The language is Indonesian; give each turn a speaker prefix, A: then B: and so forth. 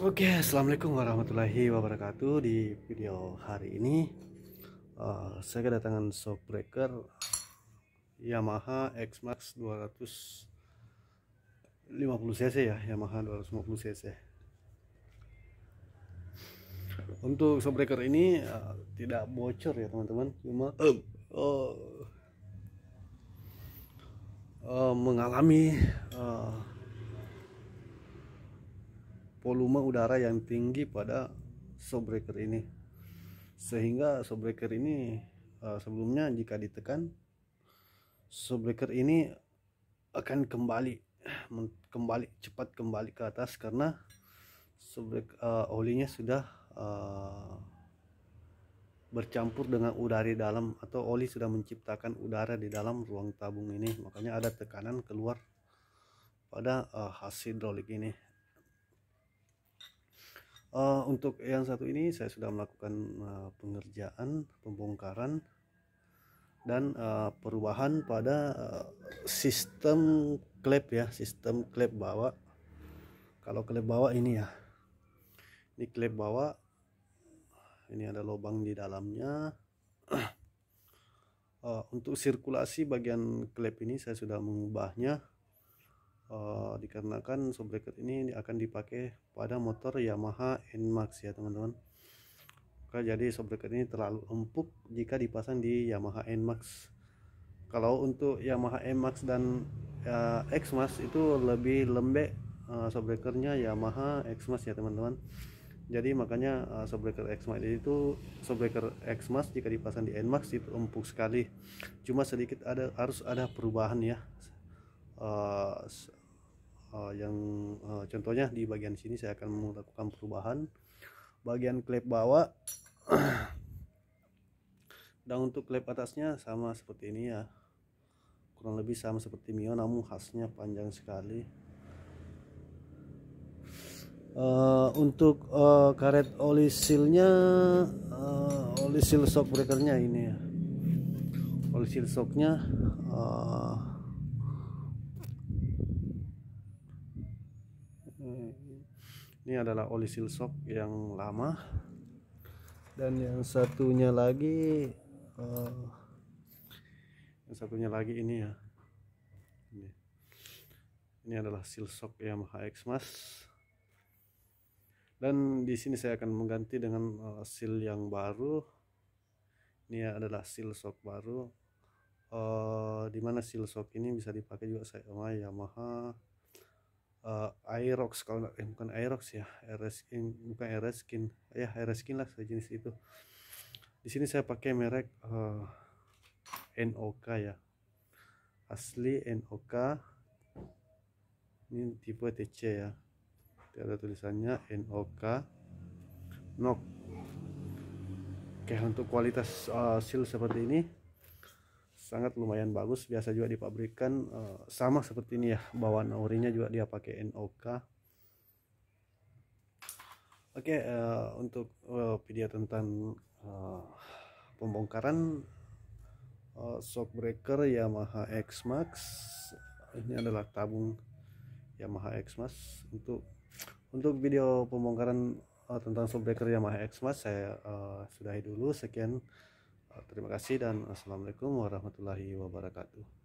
A: Oke, assalamualaikum warahmatullahi wabarakatuh. Di video hari ini saya kedatangan shockbreaker Yamaha X-Max 250 cc ya, Yamaha 250 cc. Untuk shockbreaker ini tidak bocor ya teman-teman, cuma mengalami volume udara yang tinggi pada shockbreaker ini, sehingga shockbreaker ini sebelumnya jika ditekan, shockbreaker ini akan kembali cepat kembali ke atas karena olinya sudah bercampur dengan udara di dalam, atau oli sudah menciptakan udara di dalam ruang tabung ini, makanya ada tekanan keluar pada has hidrolik ini. Untuk yang satu ini saya sudah melakukan pengerjaan pembongkaran dan perubahan pada sistem klep ya, sistem klep bawah. Kalau klep bawah ini ya, ini klep bawah, ini ada lubang di dalamnya. Untuk sirkulasi bagian klep ini saya sudah mengubahnya, dikarenakan shockbreaker ini akan dipakai pada motor Yamaha NMAX ya teman-teman. Jadi shockbreaker ini terlalu empuk jika dipasang di Yamaha NMAX. Kalau untuk Yamaha NMAX dan X-Max itu lebih lembek shockbreakernya Yamaha X-Max ya teman-teman. Jadi makanya shockbreaker X-Max itu, shockbreaker X-Max jika dipasang di NMAX itu empuk sekali. Cuma sedikit harus ada perubahan ya. Yang contohnya di bagian sini saya akan melakukan perubahan bagian klep bawah. Dan untuk klep atasnya sama seperti ini ya, kurang lebih sama seperti Mio, namun khasnya panjang sekali. Untuk karet oli sealnya, oli seal shockbreakernya ini ya, oli seal shocknya ini adalah oli seal shock yang lama, dan yang satunya lagi ini ya, ini adalah seal shock Yamaha X-Max. Dan di sini saya akan mengganti dengan seal yang baru. Ini adalah seal shock baru, dimana seal shock ini bisa dipakai juga sama Yamaha Aerox, kalau bukan Aerox ya, RS-King, bukan RS-King ya, RS-King lah sejenis itu. Di sini saya pakai merek NOK ya, asli NOK, ini tipe TC ya, ada tulisannya NOK NOK. Oke, untuk kualitas seal seperti ini sangat lumayan bagus, biasa juga dipabrikan sama seperti ini ya, bawaan orinya juga dia pakai NOK. Oke, untuk video tentang pembongkaran shockbreaker Yamaha X-Max, ini adalah tabung Yamaha X-Max. Untuk video pembongkaran tentang shockbreaker Yamaha X-Max saya sudahi dulu. Sekian, terima kasih dan assalamualaikum warahmatullahi wabarakatuh.